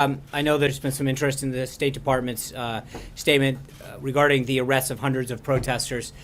I know there's been some interest in the State Department's statement regarding the arrests of hundreds of protesters,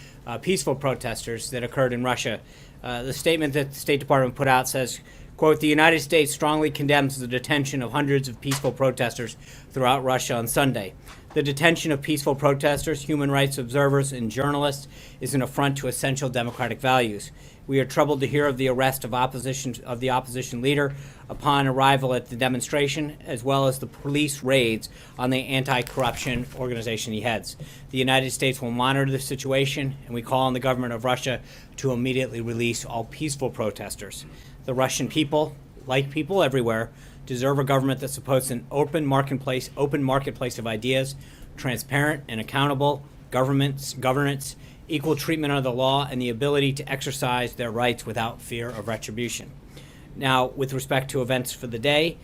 peaceful protesters that occurred in Russia. The statement that the State Department put out says, quote, "The United States strongly condemns the detention of hundreds of peaceful protesters throughout Russia on Sunday. The detention of peaceful protesters, human rights observers, and journalists is an affront to essential democratic values. We are troubled to hear of the arrest of the opposition leader upon arrival at the demonstration, as well as the police raids on the anti-corruption organization he heads. The United States will monitor the situation, and we call on the government of Russia to immediately release all peaceful protesters. The Russian people, like people everywhere, deserve a government that supports an open marketplace of ideas, transparent and accountable governance, equal treatment under the law, and the ability to exercise their rights without fear of retribution." Now, with respect to events for the day,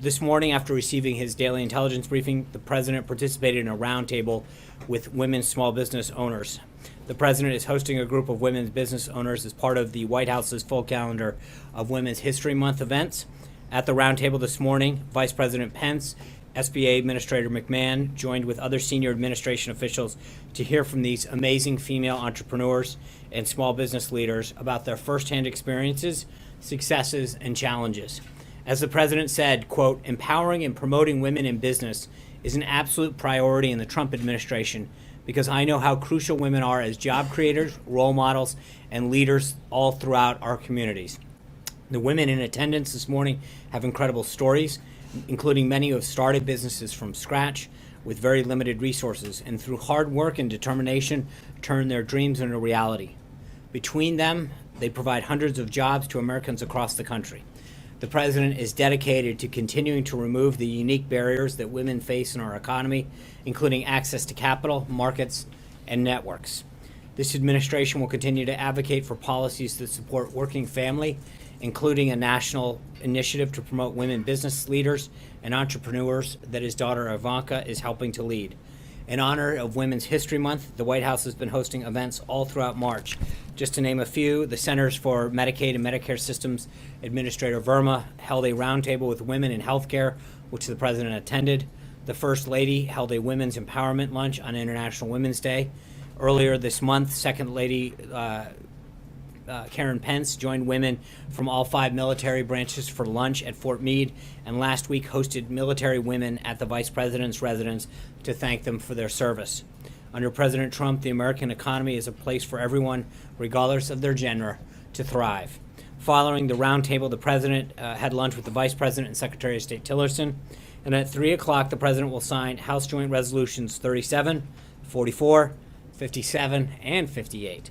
this morning, after receiving his daily intelligence briefing, the president participated in a roundtable with women's small business owners. The president is hosting a group of women's business owners as part of the White House's full calendar of Women's History Month events. At the roundtable this morning, Vice President Pence, SBA Administrator McMahon joined with other senior administration officials to hear from these amazing female entrepreneurs and small business leaders about their firsthand experiences, successes, and challenges. As the president said, quote, "Empowering and promoting women in business is an absolute priority in the Trump administration because I know how crucial women are as job creators, role models, and leaders all throughout our communities." The women in attendance this morning have incredible stories, including many who have started businesses from scratch with very limited resources, and through hard work and determination, turned their dreams into reality. Between them, they provide hundreds of jobs to Americans across the country. The president is dedicated to continuing to remove the unique barriers that women face in our economy, including access to capital, markets, and networks. This administration will continue to advocate for policies that support working family, including a national initiative to promote women business leaders and entrepreneurs that his daughter Ivanka is helping to lead. In honor of Women's History Month, the White House has been hosting events all throughout March. Just to name a few, the Centers for Medicaid and Medicare Systems Administrator Verma held a roundtable with women in healthcare, which the president attended. The First Lady held a women's empowerment lunch on International Women's Day. Earlier this month, Second Lady Karen Pence joined women from all 5 military branches for lunch at Fort Meade, and last week hosted military women at the Vice President's residence to thank them for their service. Under President Trump, the American economy is a place for everyone, regardless of their gender, to thrive. Following the roundtable, the president had lunch with the Vice President and Secretary of State Tillerson, and at 3 o'clock, the president will sign House Joint Resolutions 37, 44, 57, and 58.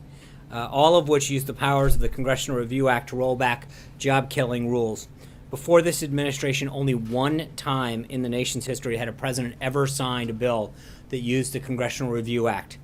All of which use the powers of the Congressional Review Act to roll back job-killing rules. Before this administration, only one time in the nation's history had a president ever signed a bill that used the Congressional Review Act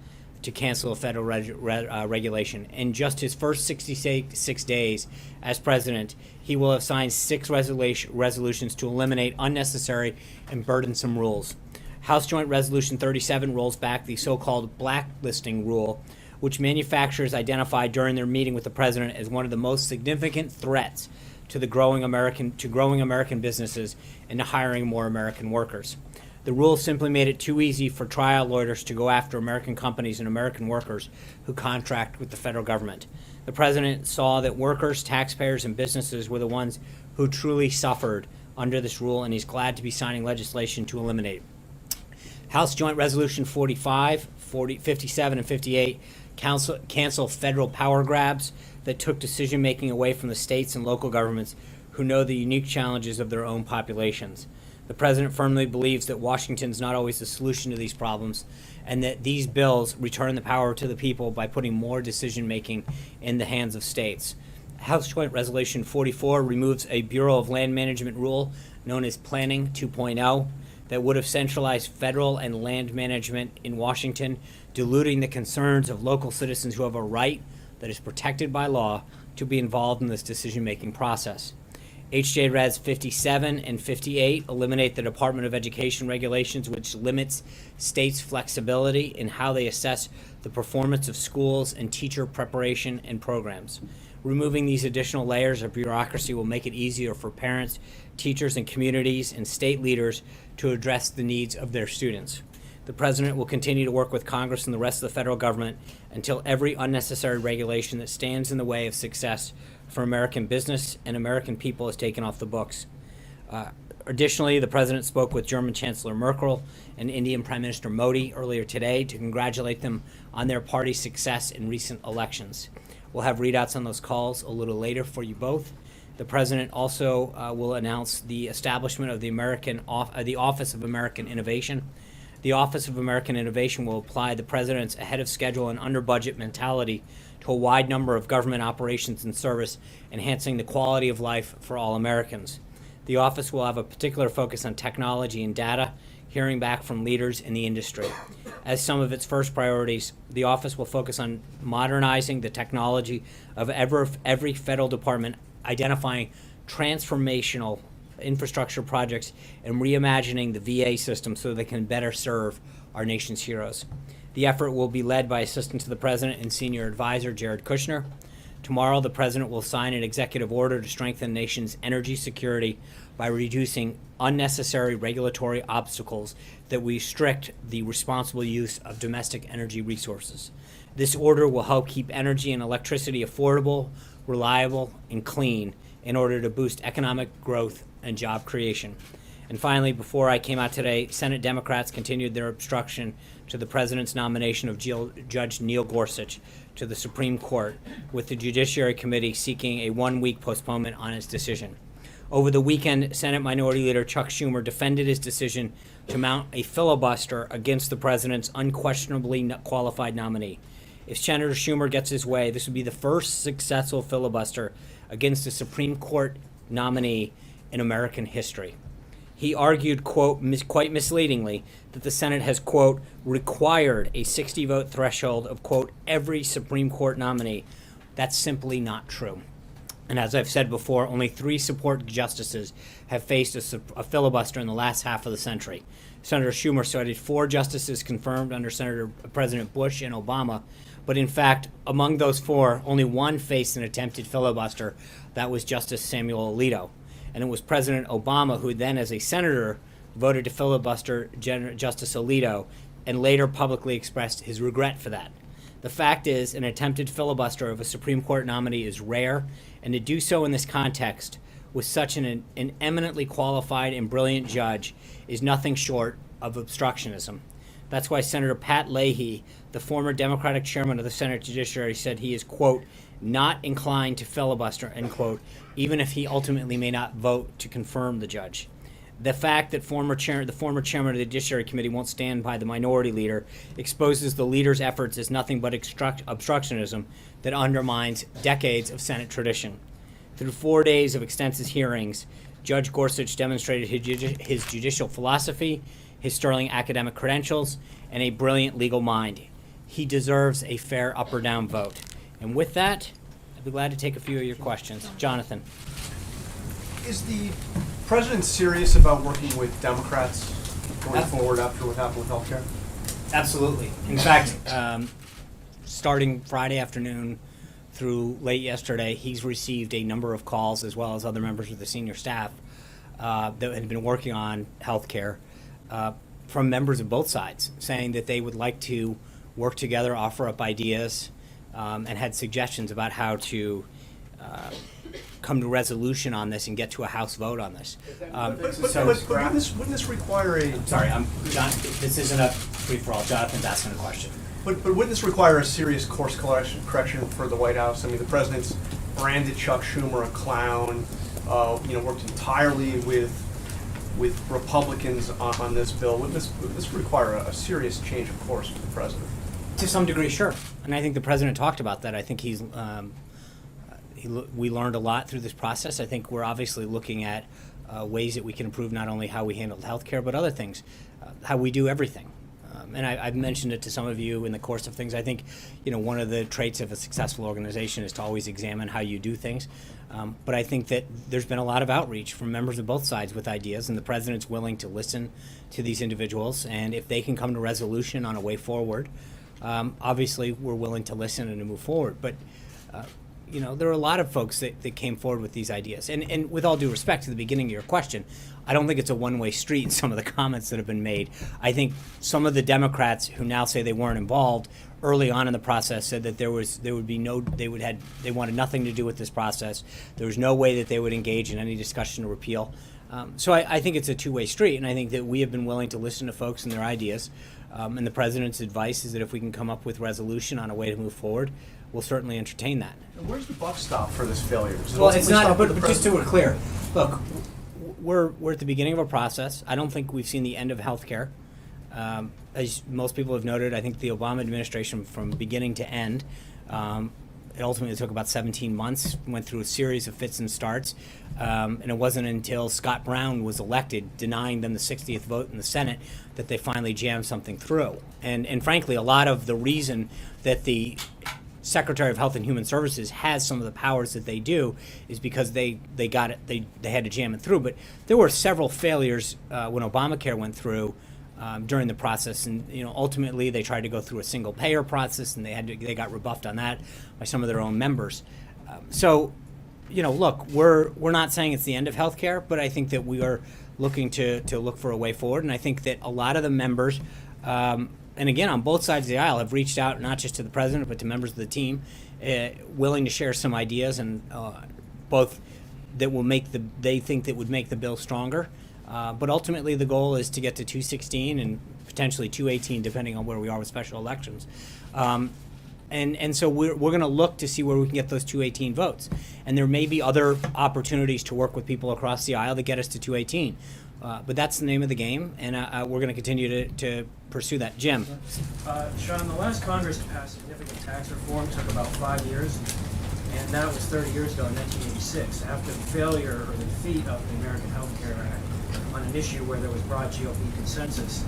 to cancel a federal regulation. In just his first 66 days as president, he will have signed 6 resolutions to eliminate unnecessary and burdensome rules. House Joint Resolution 37 rolls back the so-called blacklisting rule, which manufacturers identified during their meeting with the president as one of the most significant threats to growing American businesses and to hiring more American workers. The rule simply made it too easy for trial lawyers to go after American companies and American workers who contract with the federal government. The president saw that workers, taxpayers, and businesses were the ones who truly suffered under this rule, and he's glad to be signing legislation to eliminate it. House Joint Resolution 45, 57, and 58 cancel federal power grabs that took decision-making away from the states and local governments who know the unique challenges of their own populations. The president firmly believes that Washington's not always the solution to these problems, and that these bills return the power to the people by putting more decision-making in the hands of states. House Joint Resolution 44 removes a Bureau of Land Management rule known as Planning 2.0 that would have centralized federal and land management in Washington, diluting the concerns of local citizens who have a right that is protected by law to be involved in this decision-making process. HJ Res 57 and 58 eliminate the Department of Education regulations, which limits states' flexibility in how they assess the performance of schools and teacher preparation and programs. Removing these additional layers of bureaucracy will make it easier for parents, teachers, and communities and state leaders to address the needs of their students. The President will continue to work with Congress and the rest of the federal government until every unnecessary regulation that stands in the way of success for American business and American people is taken off the books. Additionally, the President spoke with German Chancellor Merkel and Indian Prime Minister Modi earlier today to congratulate them on their party's success in recent elections. We'll have readouts on those calls a little later for you both. The President also will announce the establishment of the Office of American Innovation. The Office of American Innovation will apply the President's ahead of schedule and under budget mentality to a wide number of government operations and service, enhancing the quality of life for all Americans. The office will have a particular focus on technology and data, hearing back from leaders in the industry. As some of its first priorities, the office will focus on modernizing the technology of every federal department, identifying transformational infrastructure projects, and reimagining the VA system so they can better serve our nation's heroes. The effort will be led by Assistant to the President and Senior Advisor Jared Kushner. Tomorrow, the President will sign an executive order to strengthen the nation's energy security by reducing unnecessary regulatory obstacles that restrict the responsible use of domestic energy resources. This order will help keep energy and electricity affordable, reliable, and clean in order to boost economic growth and job creation. And finally, before I came out today, Senate Democrats continued their obstruction to the President's nomination of Judge Neil Gorsuch to the Supreme Court, with the Judiciary Committee seeking a one-week postponement on its decision. Over the weekend, Senate Minority Leader Chuck Schumer defended his decision to mount a filibuster against the President's unquestionably qualified nominee. If Senator Schumer gets his way, this would be the first successful filibuster against a Supreme Court nominee in American history. He argued, quote, quite misleadingly, that the Senate has, quote, required a 60-vote threshold of, quote, every Supreme Court nominee. That's simply not true. And as I've said before, only 3 support justices have faced a filibuster in the last half of the century. Senator Schumer cited 4 justices confirmed under President Bush and Obama, but in fact, among those 4, only 1 faced an attempted filibuster. That was Justice Samuel Alito. And it was President Obama who then, as a senator, voted to filibuster Justice Alito and later publicly expressed his regret for that. The fact is, an attempted filibuster of a Supreme Court nominee is rare, and to do so in this context with such an eminently qualified and brilliant judge is nothing short of obstructionism. That's why Senator Pat Leahy, the former Democratic chairman of the Senate Judiciary, said he is, quote, not inclined to filibuster, end quote, even if he ultimately may not vote to confirm the judge. The fact that the former chairman of the Judiciary Committee won't stand by the minority leader exposes the leader's efforts as nothing but obstructionism that undermines decades of Senate tradition. Through 4 days of extensive hearings, Judge Gorsuch demonstrated his judicial philosophy, his sterling academic credentials, and a brilliant legal mind. He deserves a fair up or down vote. And with that, I'd be glad to take a few of your questions. Jonathan. Is the President serious about working with Democrats going forward after what happened with healthcare? Absolutely. In fact, starting Friday afternoon through late yesterday, he's received a number of calls, as well as other members of the senior staff that had been working on healthcare, from members of both sides, saying that they would like to work together, offer up ideas, and had suggestions about how to come to resolution on this and get to a House vote on this. But wouldn't this require a... Sorry, this isn't a free-for-all. Jonathan's asking a question. But wouldn't this require a serious course correction for the White House? I mean, the President's branded Chuck Schumer a clown, worked entirely with Republicans on this bill. Would this require a serious change of course for the President? To some degree, sure. And I think the President talked about that. I think we learned a lot through this process. I think we're obviously looking at ways that we can improve not only how we handle healthcare, but other things, how we do everything. And I've mentioned it to some of you in the course of things. I think, one of the traits of a successful organization is to always examine how you do things. But I think that there's been a lot of outreach from members of both sides with ideas, and the President's willing to listen to these individuals. And if they can come to resolution on a way forward, obviously we're willing to listen and to move forward. But there are a lot of folks that came forward with these ideas. And with all due respect to the beginning of your question, I don't think it's a one-way street in some of the comments that have been made. I think some of the Democrats who now say they weren't involved early on in the process said that they wanted nothing to do with this process. There was no way that they would engage in any discussion to repeal. So I think it's a two-way street, and I think that we have been willing to listen to folks and their ideas. And the president's advice is that if we can come up with resolution on a way to move forward, we'll certainly entertain that. And where's the buck stop for this failure? Well, it's not. But just so we're clear, look, we're at the beginning of a process. I don't think we've seen the end of healthcare. As most people have noted, I think the Obama administration, from beginning to end, it ultimately took about 17 months, went through a series of fits and starts, and it wasn't until Scott Brown was elected, denying them the 60th vote in the Senate, that they finally jammed something through. And frankly, a lot of the reason that the Secretary of Health and Human Services has some of the powers that they do is because they got it, they had to jam it through. But there were several failures when Obamacare went through during the process, and ultimately they tried to go through a single payer process, and they got rebuffed on that by some of their own members. So look, we're not saying it's the end of healthcare, but I think that we are looking to look for a way forward, and I think that a lot of the members, and again, on both sides of the aisle, have reached out not just to the president but to members of the team, willing to share some ideas, and both that will they think that would make the bill stronger. But ultimately, the goal is to get to 216 and potentially 218, depending on where we are with special elections. And so we're going to look to see where we can get those 218 votes. And there may be other opportunities to work with people across the aisle that get us to 218. But that's the name of the game, and we're going to continue to pursue that. Jim. Sean, the last Congress to pass significant tax reform took about 5 years, and that was 30 years ago in 1986, after the failure or the defeat of the American Health Care Act on an issue where there was broad GOP consensus.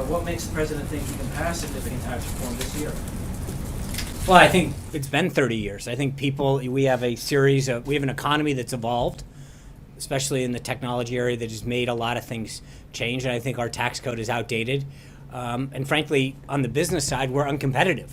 What makes the president think he can pass significant tax reform this year? Well, I think it's been 30 years. I think we have an economy that's evolved, especially in the technology area, that has made a lot of things change, and I think our tax code is outdated. And frankly, on the business side, we're uncompetitive.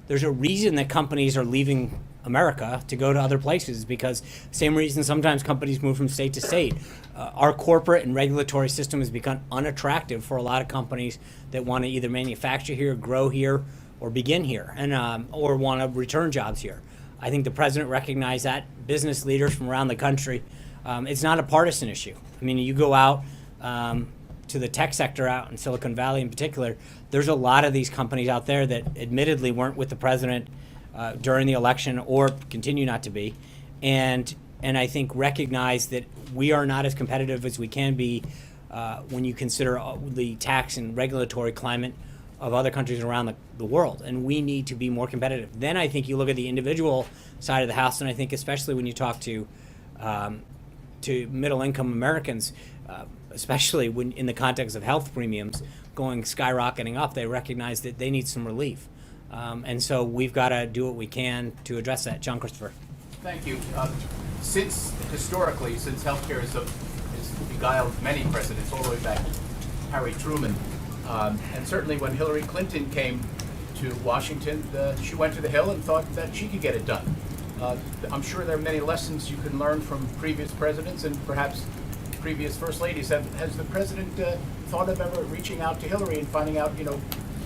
There's a reason that companies are leaving America to go to other places, because same reason sometimes companies move from state to state. Our corporate and regulatory system has become unattractive for a lot of companies that want to either manufacture here, grow here, or begin here, and or want to return jobs here. I think the president recognized that. Business leaders from around the country. It's not a partisan issue. I mean, you go out to the tech sector out in Silicon Valley in particular, there's a lot of these companies out there that admittedly weren't with the president during the election or continue not to be, and I think recognize that we are not as competitive as we can be when you consider the tax and regulatory climate of other countries around the world, and we need to be more competitive. Then I think you look at the individual side of the house, and I think especially when you talk to middle-income Americans, especially when in the context of health premiums going skyrocketing up, they recognize that they need some relief. And so we've got to do what we can to address that. John Christopher. Thank you. Historically, since healthcare has beguiled many presidents, all the way back to Harry Truman, and certainly when Hillary Clinton came to Washington, she went to the Hill and thought that she could get it done. I'm sure there are many lessons you can learn from previous presidents and perhaps previous first ladies. Has the president thought of ever reaching out to Hillary and finding out,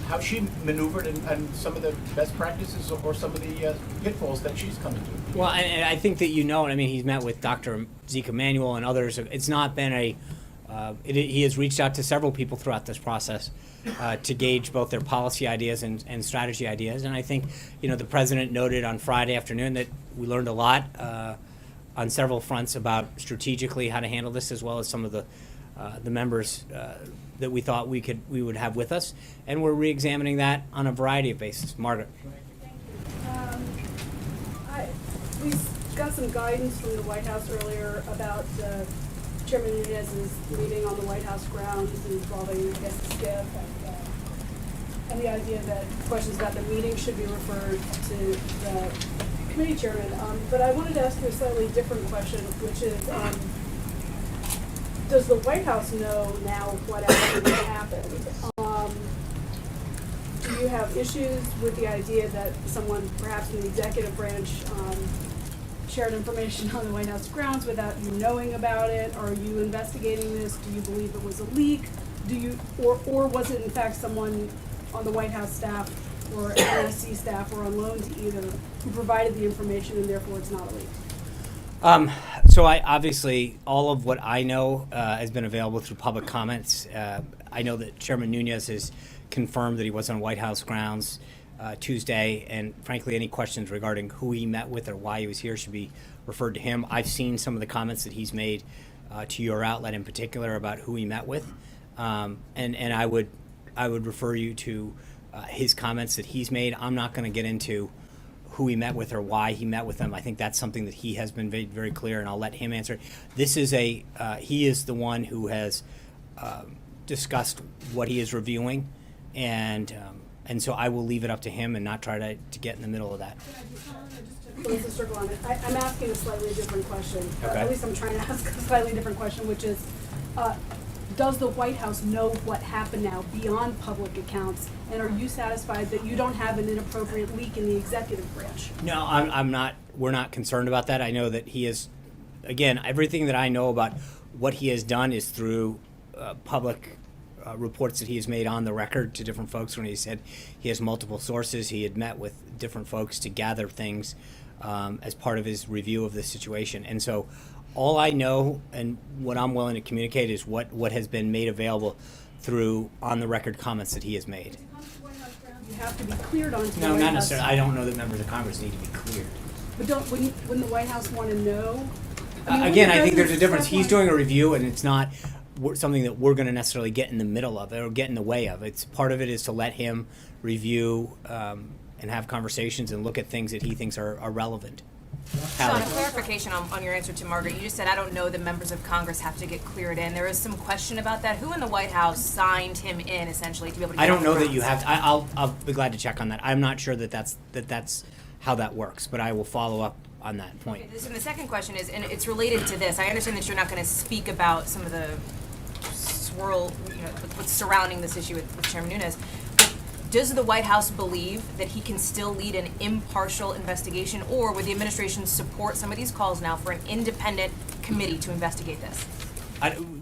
how she maneuvered and some of the best practices or some of the pitfalls that she's come into? Well, and I think that he's met with Dr. Zeke Emanuel and others. It's not been he has reached out to several people throughout this process to gauge both their policy ideas and strategy ideas. And I think, the president noted on Friday afternoon that we learned a lot on several fronts about strategically how to handle this, as well as some of the members that we thought we would have with us. And we're re-examining that on a variety of bases. Margaret. Thank you. We got some guidance from the White House earlier about Chairman Nunez's meeting on the White House grounds involving, I guess, the SCIF and the idea that questions about the meeting should be referred to the committee chairman. But I wanted to ask you a slightly different question, which is, does the White House know now what actually happened? Do you have issues with the idea that someone perhaps in the executive branch shared information on the White House grounds without you knowing about it? Are you investigating this? Do you believe it was a leak? Or was it in fact someone on the White House staff or NSC staff or on loan to either who provided the information and therefore it's not a leak? So I obviously, all of what I know has been available through public comments. I know that Chairman Nunes has confirmed that he was on White House grounds Tuesday, and frankly, any questions regarding who he met with or why he was here should be referred to him. I've seen some of the comments that he's made to your outlet in particular about who he met with, and I would refer you to his comments that he's made. I'm not going to get into who he met with or why he met with them. I think that's something that he has been very, very clear, and I'll let him answer. This is he is the one who has discussed what he is reviewing, and so I will leave it up to him and not try to get in the middle of that. Just to close the circle on it, I'm asking a slightly different question. Okay. At least I'm trying to ask a slightly different question, which is, does the White House know what happened now beyond public accounts? And are you satisfied that you don't have an inappropriate leak in the executive branch? No, I'm not. We're not concerned about that. I know that he is, again, everything that I know about what he has done is through public reports that he has made on the record to different folks when he said he has multiple sources. He had met with different folks to gather things as part of his review of the situation. And so all I know and what I'm willing to communicate is what has been made available through on-the-record comments that he has made. You have to be cleared onto the No, White not House. necessarily. I don't know that members of Congress need to be cleared. But wouldn't the White House want to know? Again, I think there's a difference. He's doing a review, and it's not something that we're going to necessarily get in the middle of or get in the way of. It's part of it is to let him review and have conversations and look at things that he thinks are relevant. Sean, a clarification on your answer to Margaret. You just said, I don't know that members of Congress have to get cleared in. There is some question about that. Who in the White House signed him in, essentially, to be able to get I don't on know the that you grounds? have to. I'll be glad to check on that. I'm not sure that that's how that works, but I will follow up on that point. Okay, and the second question is, and it's related to this. I understand that you're not going to speak about some of the swirl, what's surrounding this issue with Chairman Nunes. Does the White House believe that he can still lead an impartial investigation, or would the administration support some of these calls now for an independent committee to investigate this?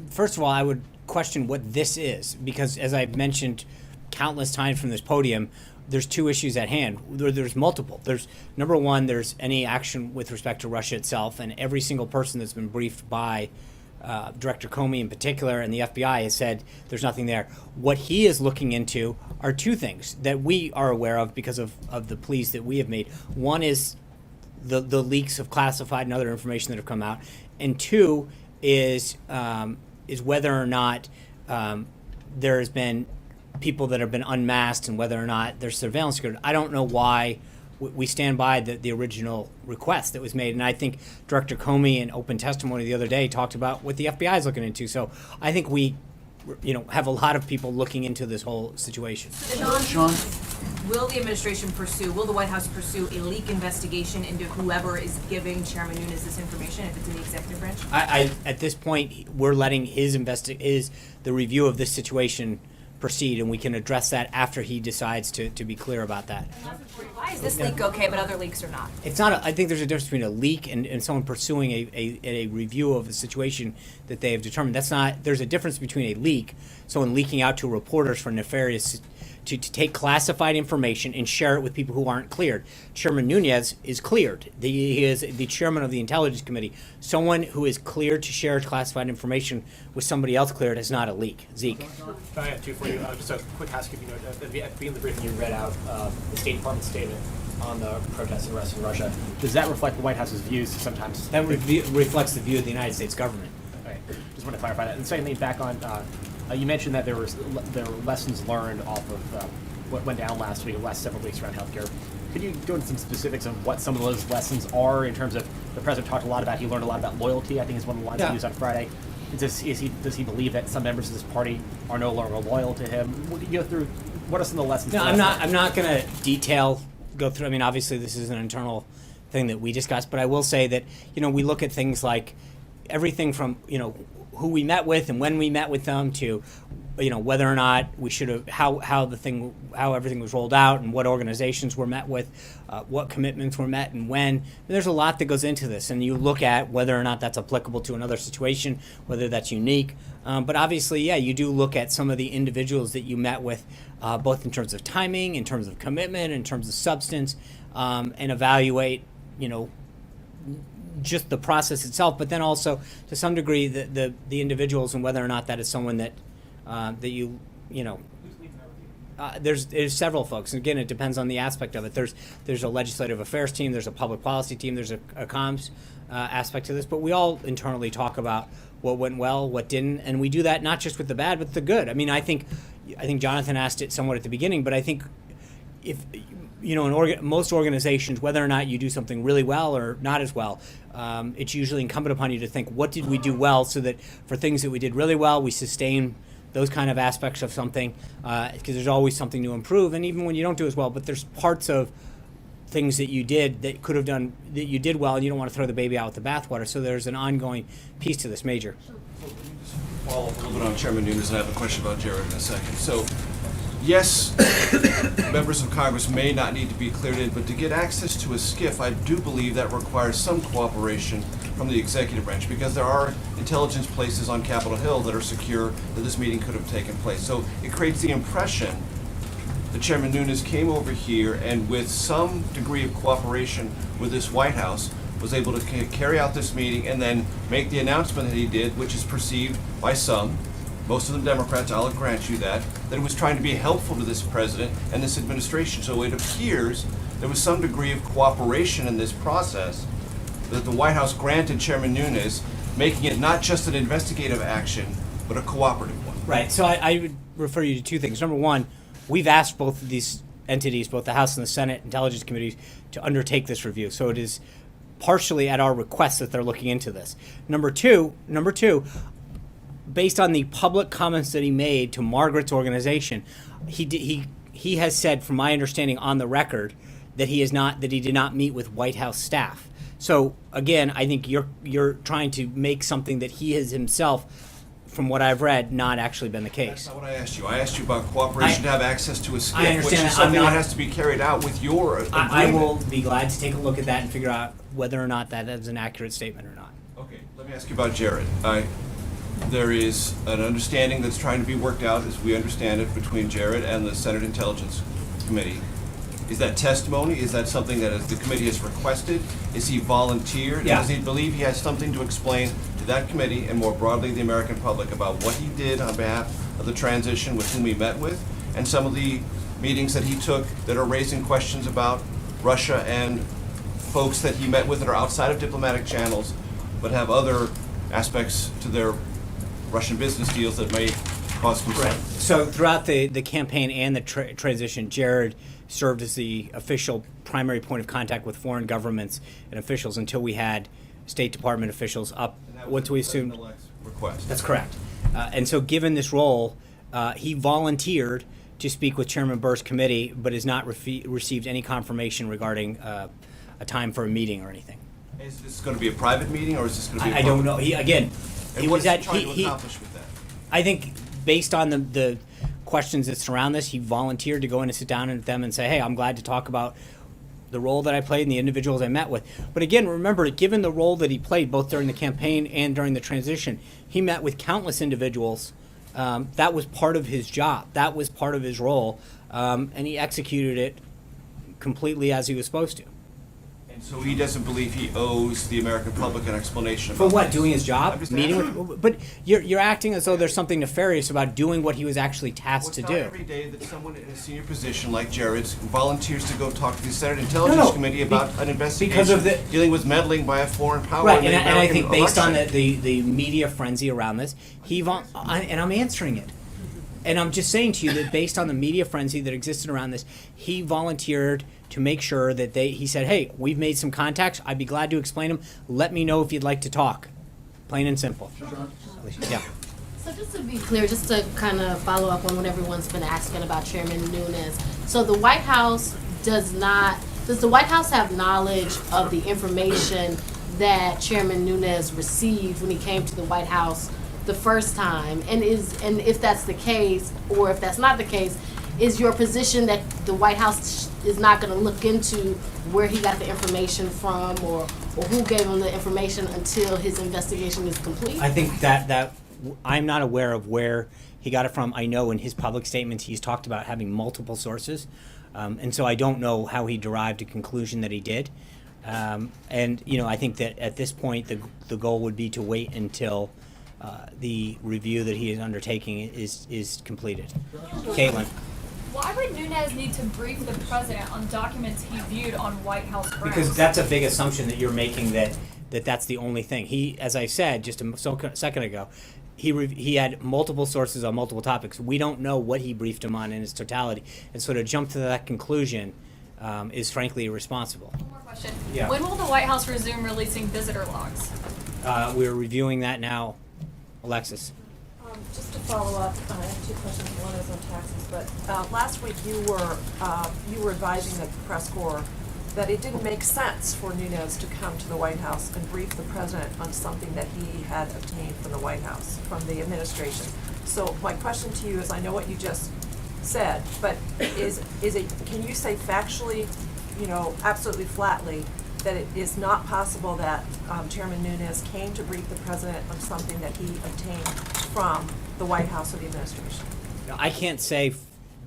First of all, I would question what this is, because as I've mentioned countless times from this podium, there's two issues at hand. There's multiple. There's, number one, there's any action with respect to Russia itself, and every single person that's been briefed by Director Comey in particular and the FBI has said there's nothing there. What he is looking into are two things that we are aware of because of the pleas that we have made. One is the leaks of classified and other information that have come out, and two is whether or not there has been people that have been unmasked and whether or not there's surveillance security. I don't know why we stand by the original request that was made, and I think Director Comey in open testimony the other day talked about what the FBI is looking into. So I think we, have a lot of people looking into this whole situation. Sean, will the administration will the White House pursue a leak investigation into whoever is giving Chairman Nunes this information, if it's in the executive branch? At this point, we're letting the review of this situation proceed, and we can address that after he decides to be clear about that. Why is this leak okay, but other leaks are not? It's not. I think there's a difference between a leak and someone pursuing a review of a situation that they have determined. That's not. There's a difference between a leak, someone leaking out to reporters for nefarious, to take classified information and share it with people who aren't cleared. Chairman Nunes is cleared. He is the chairman of the Intelligence Committee. Someone who is cleared to share classified information with somebody else cleared is not a leak. Zeke. I have two for you. Just a quick housekeeping note. At the beginning of the briefing, you read out the State Department statement on the protests and arrests in Russia. Does that reflect the White House's views sometimes? That reflects the view of the United States government. Okay. Just want to clarify that. And secondly, back on, you mentioned that there were lessons learned off of what went down last week, the last several weeks around healthcare. Could you go into some specifics of what some of those lessons are in terms of the president talked a lot about, he learned a lot about loyalty, I think is one of the lines he used on Friday. Does he believe that some members of this party are no longer loyal to him? Go through, what are some of the lessons? No, I'm not going to go through. I mean, obviously this is an internal thing that we discussed, but I will say that, we look at things like everything from, who we met with and when we met with them, to whether or not we should have, how everything was rolled out and what organizations were met with, what commitments were met and when. And there's a lot that goes into this, and you look at whether or not that's applicable to another situation, whether that's unique. But obviously, yeah, you do look at some of the individuals that you met with, both in terms of timing, in terms of commitment, in terms of substance, and evaluate, just the process itself, but then also to some degree the individuals and whether or not that is someone that there's several folks. And again, it depends on the aspect of it. There's a legislative affairs team, there's a public policy team, there's a comms aspect to this, but we all internally talk about what went well, what didn't, and we do that not just with the bad, but the good. I mean, I think Jonathan asked it somewhat at the beginning, but I think if in most organizations, whether or not you do something really well or not as well, it's usually incumbent upon you to think, what did we do well, so that for things that we did really well, we sustain those kind of aspects of something, because there's always something to improve. And even when you don't do as well, but there's parts of things that you did that could have done, that you did well, and you don't want to throw the baby out with the bathwater. So there's an ongoing piece to this, Major. Follow up a little bit on Chairman Nunes, and I have a question about Jared in a second. So, yes, members of Congress may not need to be cleared in, but to get access to a SCIF, I do believe that requires some cooperation from the executive branch, because there are intelligence places on Capitol Hill that are secure that this meeting could have taken place. So it creates the impression that Chairman Nunes came over here and with some degree of cooperation with this White House was able to carry out this meeting and then make the announcement that he did, which is perceived by some, most of them Democrats, I'll grant you that it was trying to be helpful to this president and this administration. So it appears there was some degree of cooperation in this process that the White House granted Chairman Nunes, making it not just an investigative action, but a cooperative one. Right. So I would refer you to two things. Number one, we've asked both of these entities, both the House and the Senate Intelligence Committees, to undertake this review. So it is partially at our request that they're looking into this. Number two, based on the public comments that he made to Margaret's organization, he has said, from my understanding on the record, that he did not meet with White House staff. So again, I think you're trying to make something that he has himself, from what I've read, not actually been the case. That's not what I asked you. I asked you about cooperation to have access to a I SCIF, understand which is that. something that has to be carried out with your agreement. I will be glad to take a look at that and figure out whether or not that is an accurate statement or not. Okay, let me ask you about Jared. There is an understanding that's trying to be worked out, as we understand it, between Jared and the Senate Intelligence Committee. Is that testimony? Is that something that the committee has requested? Is he volunteered? Yeah. Does he believe he has something to explain to that committee and more broadly the American public about what he did on behalf of the transition with whom he met with, and some of the meetings that he took that are raising questions about Russia and folks that he met with that are outside of diplomatic channels but have other aspects to their Russian business deals that may cause concern? So throughout the campaign and the transition, Jared served as the official primary point of contact with foreign governments and officials until we had State Department officials up, once we assumed. Request. That's correct. And so given this role, he volunteered to speak with Chairman Burr's committee, but has not received any confirmation regarding a time for a meeting or anything. Is this going to be a private meeting, or is this going to be I don't know. He And what was is at, he trying to accomplish with that? I think based on the questions that surround this, he volunteered to go in and sit down with them and say, hey, I'm glad to talk about the role that I played and the individuals I met with. But again, remember, given the role that he played both during the campaign and during the transition, he met with countless individuals. That was part of his job. That was part of his role. And he executed it completely as he was supposed to. And so he doesn't believe he owes the American public an explanation For about what? this. Doing his I'm job? just Meeting asking. with? But you're acting as though there's something nefarious about doing what he was actually tasked to Well, do. it's not every day that someone in a senior position like Jared's volunteers to go talk to the Senate Intelligence No, Committee about an investigation because of the- dealing with meddling by a foreign power Right, in the and I American think based on election. the media frenzy around this, and I'm answering it. And I'm just saying to you that based on the media frenzy that existed around this, he volunteered to make sure that he said, hey, we've made some contacts. I'd be glad to explain them. Let me know if you'd like to talk. Plain and simple. Yeah. So just to be clear, just to kind of follow up on what everyone's been asking about Chairman Nunes. So the White House does the White House have knowledge of the information that Chairman Nunes received when he came to the White House, the first time? And if that's the case, or if that's not the case, is your position that the White House is not going to look into where he got the information from, or who gave him the information until his investigation is complete? I think that I'm not aware of where he got it from. I know in his public statements he's talked about having multiple sources, and so I don't know how he derived a conclusion that he did. And I think that at this point the goal would be to wait until the review that he is undertaking is completed. Caitlin. Why would Nunes need to brief the president on documents he viewed on White House grounds? Because that's a big assumption that you're making that's the only thing. He, as I said just a second ago, he had multiple sources on multiple topics. We don't know what he briefed him on in its totality, and so to jump to that conclusion is frankly irresponsible. One more question. Yeah. When will the White House resume releasing visitor logs? We're reviewing that now. Alexis. Just to follow up, I have two questions. One is on taxes, but last week you were advising the press corps that it didn't make sense for Nunes to come to the White House and brief the president on something that he had obtained from the White House, from the administration. So my question to you is, I know what you just said, but can you say factually, absolutely flatly, that it is not possible that Chairman Nunes came to brief the president on something that he obtained from the White House or the administration? I can't say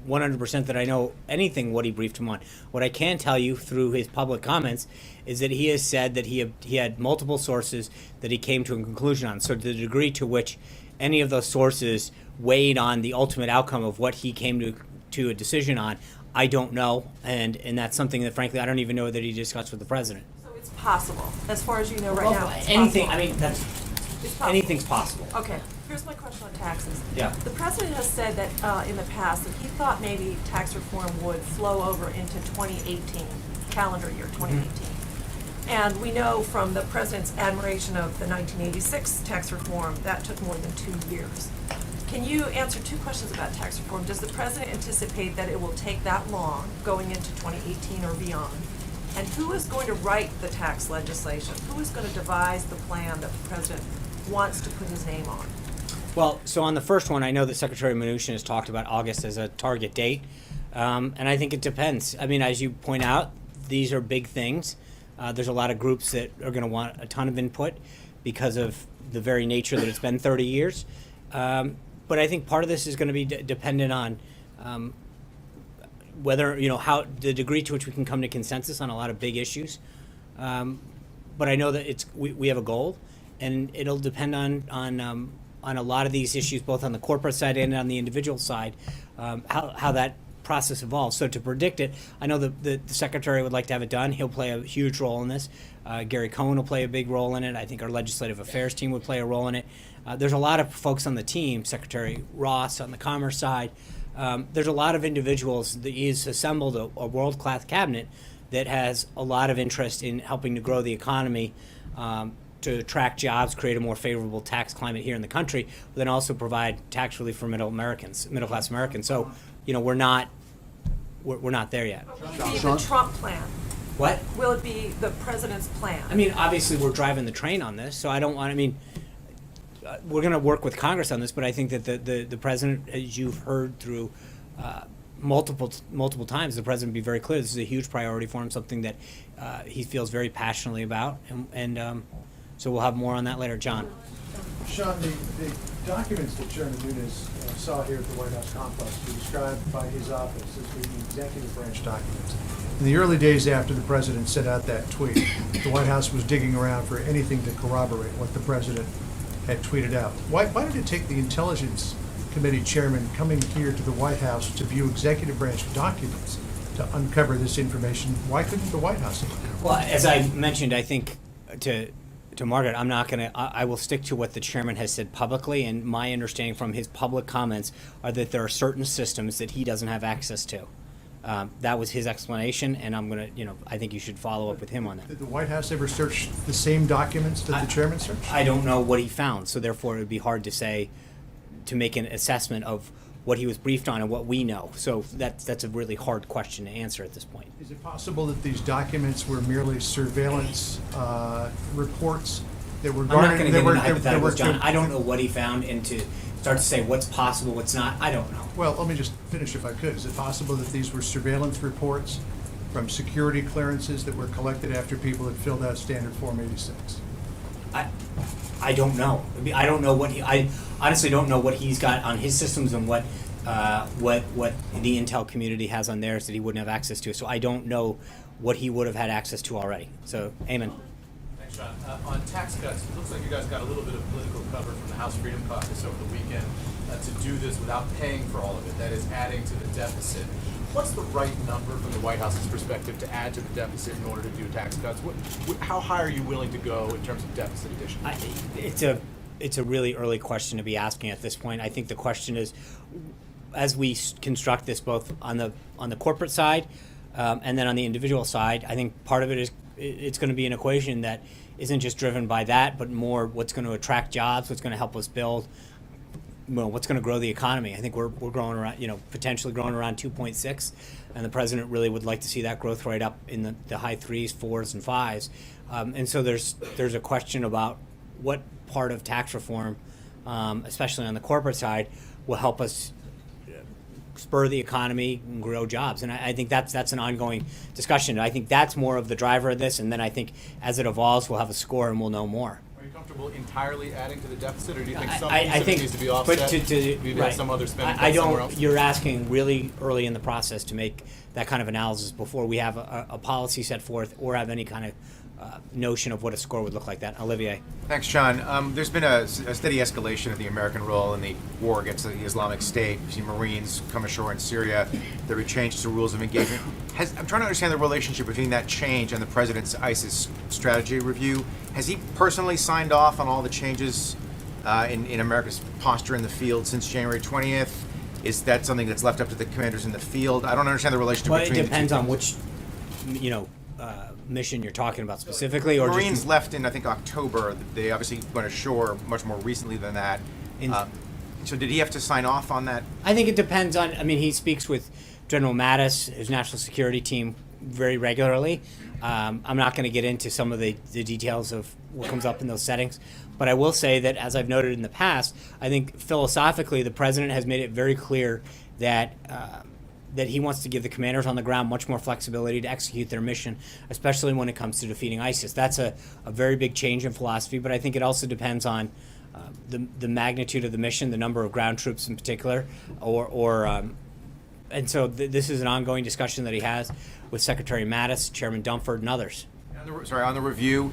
100% that I know anything what he briefed him on. What I can tell you through his public comments is that he has said that he had multiple sources that he came to a conclusion on. So to the degree to which any of those sources weighed on the ultimate outcome of what he came to a decision on, I don't know, and that's something that frankly I don't even know that he discussed with the president. So it's possible, as far as you know right now. It's Anything, possible. I mean, It's possible. anything's possible. Okay, here's my question on taxes. Yeah. The president has said that in the past that he thought maybe tax reform would flow over into 2018, calendar year 2018. And we know from the president's admiration of the 1986 tax reform, that took more than 2 years. Can you answer two questions about tax reform? Does the president anticipate that it will take that long going into 2018 or beyond? And who is going to write the tax legislation? Who is going to devise the plan that the president wants to put his name on? Well, so on the first one, I know that Secretary Mnuchin has talked about August as a target date, and I think it depends. I mean, as you point out, these are big things. There's a lot of groups that are going to want a ton of input because of the very nature that it's been 30 years. But I think part of this is going to be dependent on whether, how the degree to which we can come to consensus on a lot of big issues. But I know that we have a goal, and it'll depend on a lot of these issues, both on the corporate side and on the individual side, how that process evolves. So to predict it, I know the secretary would like to have it done. He'll play a huge role in this. Gary Cohn will play a big role in it. I think our legislative affairs team would play a role in it. There's a lot of folks on the team, Secretary Ross on the commerce side. There's a lot of individuals that he's assembled a world-class cabinet that has a lot of interest in helping to grow the economy, to attract jobs, create a more favorable tax climate here in the country, but then also provide tax relief for middle-class Americans. So, we're not there yet. Will it be the Trump plan? What? Will it be the president's plan? I mean, obviously we're driving the train on this, so I don't want. I mean, we're going to work with Congress on this, but I think that the president, as you've heard through multiple times, the president be very clear. This is a huge priority for him, something that he feels very passionately about, and so we'll have more on that later. John. Sean, the documents that Chairman Nunes saw here at the White House complex were described by his office as being executive branch documents. In the early days after the president sent out that tweet, the White House was digging around for anything to corroborate what the president had tweeted out. Why did it take the Intelligence Committee chairman coming here to the White House to view executive branch documents to uncover this information? Why couldn't the White House? Well, as I mentioned, I think to Margaret, I'm not going to. I will stick to what the chairman has said publicly, and my understanding from his public comments are that there are certain systems that he doesn't have access to. That was his explanation, and I'm going to, I think you should follow up with him on that. Did the White House ever search the same documents that the chairman searched? I don't know what he found, so therefore it would be hard to make an assessment of what he was briefed on and what we know. So that's a really hard question to answer at this point. Is it possible that these documents were merely surveillance reports that were I'm not garnered. going to that get were- into that were- hypotheticals, John. I don't know what he found, and to start to say what's possible, what's not, I don't know. Well, let me just finish if I could. Is it possible that these were surveillance reports from security clearances that were collected after people had filled out standard Form 86? I don't know. I mean, I don't know what I honestly don't know what he's got on his systems and what the intel community has on theirs that he wouldn't have access to. So I don't know what he would have had access to already. So, Eamon. Thanks, John. On tax cuts, it looks like you guys got a little bit of political cover from the House Freedom Caucus over the weekend to do this without paying for all of it. That is adding to the deficit. What's the right number from the White House's perspective to add to the deficit in order to do tax cuts? How high are you willing to go in terms of deficit addition? It's a really early question to be asking at this point. I think the question is, as we construct this both on the corporate side and then on the individual side, I think part of it is it's going to be an equation that isn't just driven by that, but more what's going to attract jobs, what's going to help us build, what's going to grow the economy. I think we're growing around, potentially growing around 2.6, and the president really would like to see that growth rate up in the high 3s, 4s, and 5s. And so there's a question about what part of tax reform, especially on the corporate side, will help us spur the economy and grow jobs. And I think that's an ongoing discussion. I think that's more of the driver of this, and then I think as it evolves, we'll have a score and we'll know more. Are you comfortable entirely adding to the deficit, or do you think some I think needs to be offset? but Maybe right. some other spending I somewhere don't. else? You're asking really early in the process to make that kind of analysis before we have a policy set forth or have any kind of notion of what a score would look like. That Olivier. Thanks, John. There's been a steady escalation of the American role in the war against the Islamic State. We've seen Marines come ashore in Syria. There were changes to rules of engagement. I'm trying to understand the relationship between that change and the president's ISIS strategy review. Has he personally signed off on all the changes in America's posture in the field since January 20th? Is that something that's left up to the commanders in the field? I don't understand the relationship Well, between it depends the two on things. which, mission you're talking about specifically, or Marines just left in, I think, October. They obviously went ashore much more recently than that. So did he have to sign off on that? I think it depends on. I mean, he speaks with General Mattis, his national security team, very regularly. I'm not going to get into some of the details of what comes up in those settings, but I will say that, as I've noted in the past, I think philosophically the president has made it very clear that that he wants to give the commanders on the ground much more flexibility to execute their mission, especially when it comes to defeating ISIS. That's a very big change in philosophy, but I think it also depends on the magnitude of the mission, the number of ground troops in particular, and so this is an ongoing discussion that he has with Secretary Mattis, Chairman Dunford, and others. On the review,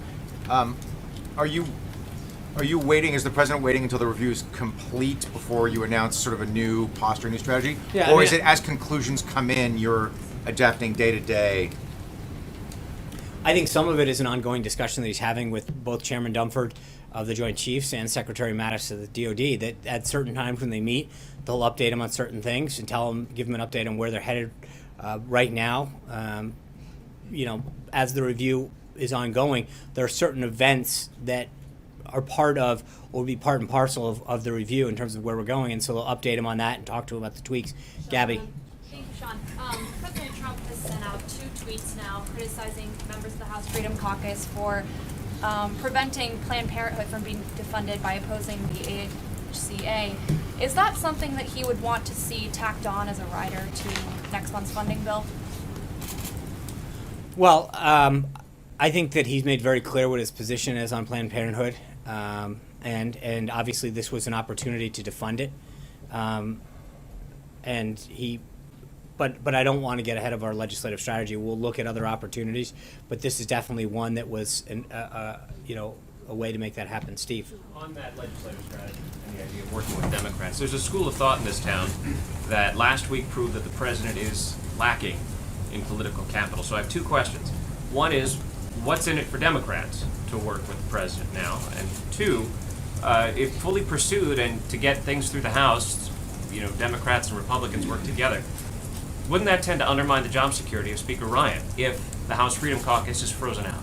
are you waiting? Is the president waiting until the review is complete before you announce sort of a new posture, new strategy? Yeah, or is it as conclusions come in, you're adapting day to day? I think some of it is an ongoing discussion that he's having with both Chairman Dunford of the Joint Chiefs and Secretary Mattis of the DoD, that at certain times when they meet, they'll update him on certain things and give him an update on where they're headed right now. As the review is ongoing, there are certain events that are part of, or will be part and parcel of the review in terms of where we're going, and so they'll update him on that and talk to him about the tweaks. Gabby. Thank you, Sean. President Trump has sent out 2 tweets now criticizing members of the House Freedom Caucus for preventing Planned Parenthood from being defunded by opposing the AHCA. Is that something that he would want to see tacked on as a rider to next month's funding bill? Well, I think that he's made very clear what his position is on Planned Parenthood, and obviously this was an opportunity to defund it, but I don't want to get ahead of our legislative strategy. We'll look at other opportunities, but this is definitely one that was a way to make that happen. Steve. On that legislative strategy and the idea of working with Democrats, there's a school of thought in this town that last week proved that the president is lacking in political capital. So I have 2 questions. One is, what's in it for Democrats to work with the president now? And 2, if fully pursued and to get things through the House, Democrats and Republicans work together, wouldn't that tend to undermine the job security of Speaker Ryan if the House Freedom Caucus is frozen out?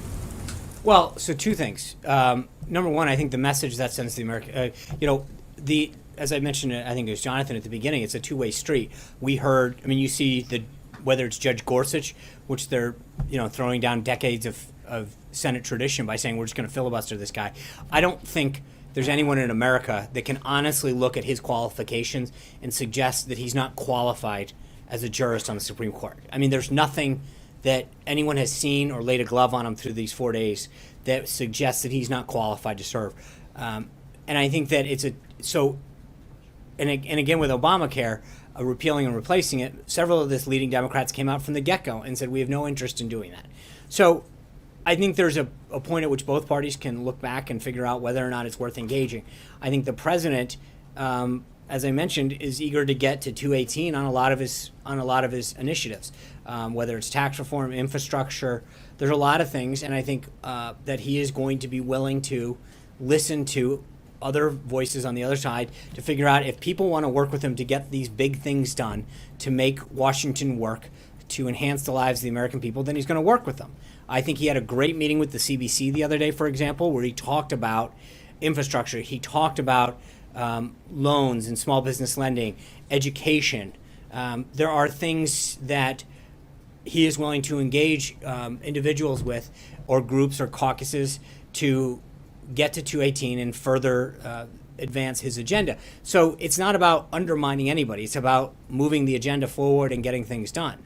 Well, so 2 things. Number one, I think the message that sends the American, as I mentioned, I think it was Jonathan at the beginning, it's a 2-way street. We heard, you see whether it's Judge Gorsuch, which they're, throwing down decades of of Senate tradition by saying we're just going to filibuster this guy. I don't think there's anyone in America that can honestly look at his qualifications and suggest that he's not qualified as a jurist on the Supreme Court. I mean, there's nothing that anyone has seen or laid a glove on him through these 4 days that suggests that he's not qualified to serve. And I think that it's and again with Obamacare, repealing and replacing it, several of this leading Democrats came out from the get-go and said we have no interest in doing that. So I think there's a point at which both parties can look back and figure out whether or not it's worth engaging. I think the president, as I mentioned, is eager to get to 218 on a lot of his initiatives, whether it's tax reform, infrastructure. There's a lot of things, and I think that he is going to be willing to listen to other voices on the other side to figure out if people want to work with him to get these big things done, to make Washington work, to enhance the lives of the American people, then he's going to work with them. I think he had a great meeting with the CBC the other day, for example, where he talked about infrastructure. He talked about loans and small business lending, education. There are things that he is willing to engage individuals with, or groups or caucuses, to get to 218 and further advance his agenda. So it's not about undermining anybody. It's about moving the agenda forward and getting things done.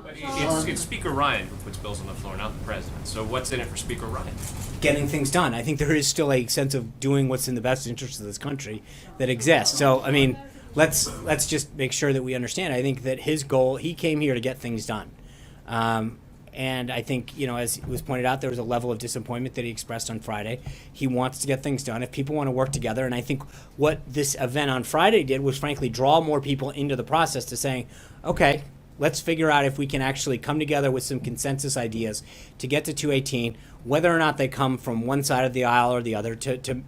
But it's Speaker Ryan who puts bills on the floor, not the president. So what's in it for Speaker Ryan? Getting things done. I think there is still a sense of doing what's in the best interest of this country that exists. So, I mean, let's just make sure that we understand. I think that his goal, he came here to get things done. And I think, as was pointed out, there was a level of disappointment that he expressed on Friday. He wants to get things done. If people want to work together, and I think what this event on Friday did was, frankly, draw more people into the process to saying, okay, let's figure out if we can actually come together with some consensus ideas to get to 218, whether or not they come from one side of the aisle or the other, to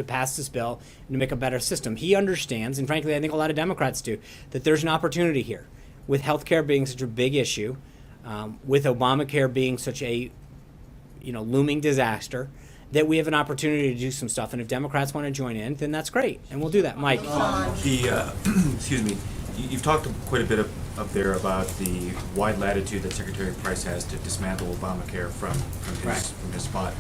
pass this bill and to make a better system. He understands, and frankly, I think a lot of Democrats do, that there's an opportunity here. With health care being such a big issue, with Obamacare being such a looming disaster, that we have an opportunity to do some stuff. And if Democrats want to join in, then that's great, and we'll do that. Mike. Excuse me. You've talked quite a bit up there about the wide latitude that Secretary Price has to dismantle Obamacare from his spot.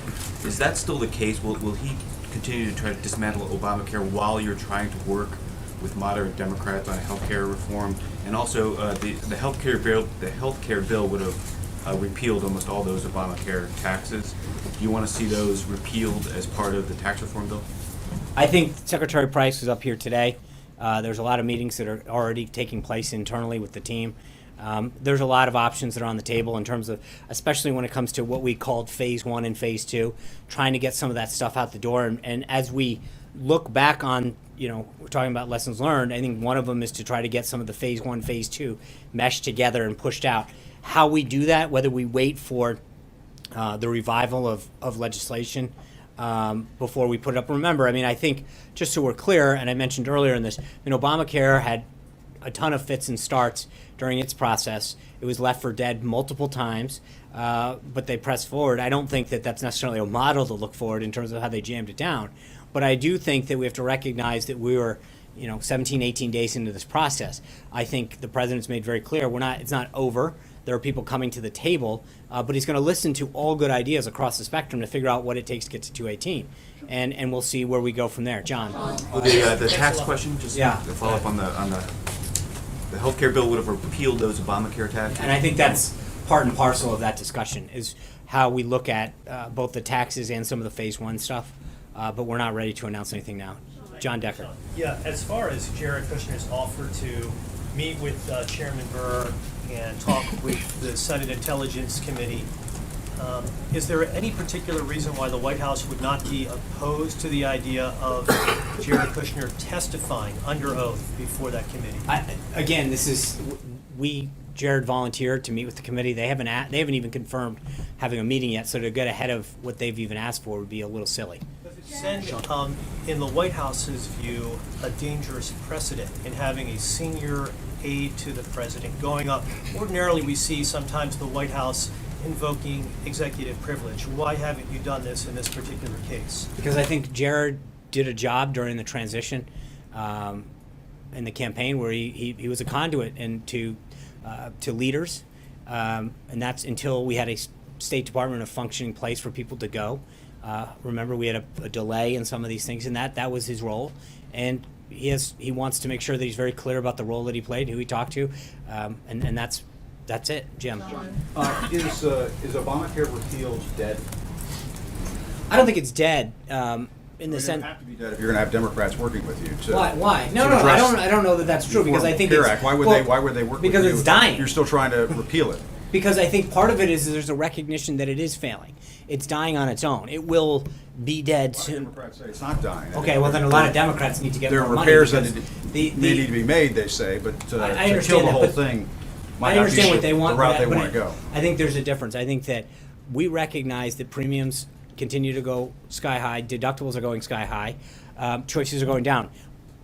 Is that still the case? Will he continue to try to dismantle Obamacare while you're trying to work with moderate Democrats on health care reform? And also, the health care bill would have repealed almost all those Obamacare taxes. Do you want to see those repealed as part of the tax reform bill? I think Secretary Price was up here today. There's a lot of meetings that are already taking place internally with the team. There's a lot of options that are on the table in terms of, especially when it comes to what we called phase 1 and phase 2, trying to get some of that stuff out the door. And as we look back on, we're talking about lessons learned, I think one of them is to try to get some of the phase 1, phase 2 meshed together and pushed out. How we do that, whether we wait for the revival of legislation before we put it up. Remember, I think, just so we're clear, and I mentioned earlier in this, Obamacare had a ton of fits and starts during its process. It was left for dead multiple times, but they pressed forward. I don't think that that's necessarily a model to look forward in terms of how they jammed it down. But I do think that we have to recognize that we were 17, 18 days into this process. I think the president's made very clear it's not over. There are people coming to the table, but he's going to listen to all good ideas across the spectrum to figure out what it takes to get to 218. And we'll see where we go from there. John. Well, the tax question, just to follow up on the health care bill would have repealed those Obamacare taxes. And I think that's part and parcel of that discussion, is how we look at both the taxes and some of the phase 1 stuff. But we're not ready to announce anything now. John Decker. Yeah, as far as Jared Kushner's offer to meet with Chairman Burr and talk with the Senate Intelligence Committee, is there any particular reason why the White House would not be opposed to the idea of Jared Kushner testifying under oath before that committee? Jared volunteered to meet with the committee. They haven't even confirmed having a meeting yet, so to get ahead of what they've even asked for would be a little silly. Send, in the White House's view, a dangerous precedent in having a senior aide to the president going up. Ordinarily, we see sometimes the White House invoking executive privilege. Why haven't you done this in this particular case? Because I think Jared did a job during the transition in the campaign where he was a conduit and to leaders, and that's until we had a State Department a functioning place for people to go. Remember, we had a delay in some of these things, and that was his role. And he wants to make sure that he's very clear about the role that he played, who he talked to, and that's it, Jim. Is Obamacare repealed dead? I don't think it's dead. In the It sense, doesn't have to be dead if you're going to have Democrats working with you. To, why? No, to I address don't know that that's true, the because I think Affordable it's, Care Act. Why would they work with you? Because it's dying. You're still trying to repeal it. Because I think part of it is there's a recognition that it is failing. It's dying on its own. It will be dead soon. Democrats say it's not dying. Okay, well then a lot of Democrats need to get there more are money. repairs that They need to be made, they say, but I to understand kill the that, whole but thing might I not understand be what they want, the route they but want to go. I think there's a difference. I think that we recognize that premiums continue to go sky high, deductibles are going sky high, choices are going down.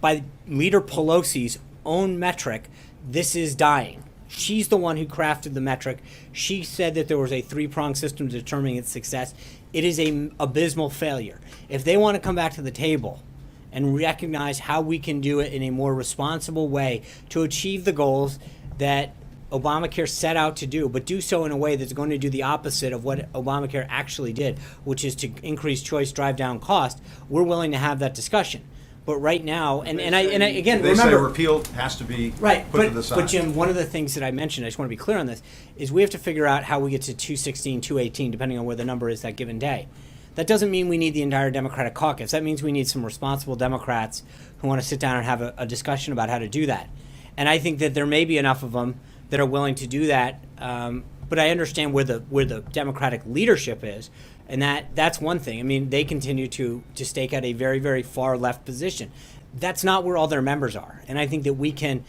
By Leader Pelosi's own metric, this is dying. She's the one who crafted the metric. She said that there was a three-pronged system determining its success. It is an abysmal failure. If they want to come back to the table and recognize how we can do it in a more responsible way to achieve the goals that Obamacare set out to do, but do so in a way that's going to do the opposite of what Obamacare actually did, which is to increase choice, drive down cost, we're willing to have that discussion. But right now, and I again, they remember, say repeal has to be right, put to the side. But Jim, one of the things that I mentioned, I just want to be clear on this, is we have to figure out how we get to 216, 218, depending on where the number is that given day. That doesn't mean we need the entire Democratic caucus. That means we need some responsible Democrats who want to sit down and have a discussion about how to do that. And I think that there may be enough of them that are willing to do that. But I understand where the Democratic leadership is, and that's one thing. I mean, they continue to stake out a very, very far left position. That's not where all their members are. And I think that we can,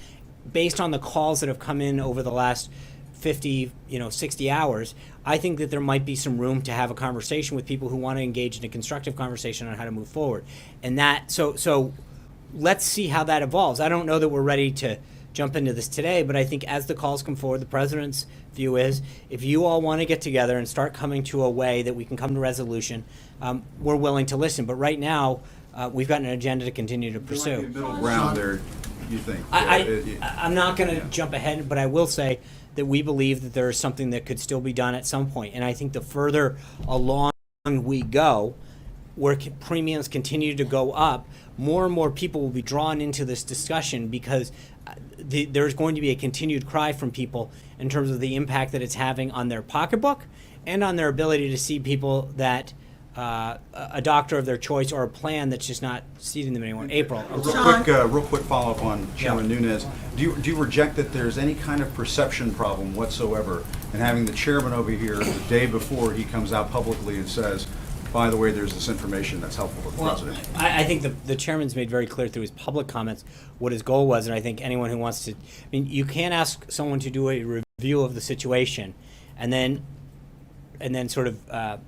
based on the calls that have come in over the last 50, 60 hours, I think that there might be some room to have a conversation with people who want to engage in a constructive conversation on how to move forward. And so let's see how that evolves. I don't know that we're ready to jump into this today, but I think as the calls come forward, the president's view is if you all want to get together and start coming to a way that we can come to resolution, we're willing to listen. But right now, we've got an agenda to continue to pursue. There might be a middle ground there, you think? I'm not going to jump ahead, but I will say that we believe that there is something that could still be done at some point. And I think the further along we go, where premiums continue to go up, more and more people will be drawn into this discussion because there's going to be a continued cry from people in terms of the impact that it's having on their pocketbook and on their ability to see people that a doctor of their choice or a plan that's just not seating them anymore. April. Real quick follow-up on Chairman Nunes. Do you reject that there's any kind of perception problem whatsoever in having the chairman over here the day before he comes out publicly and says, by the way, there's this information that's helpful to the president? I think the chairman's made very clear through his public comments what his goal was, and I think anyone who wants to, you can't ask someone to do a review of the situation and then sort of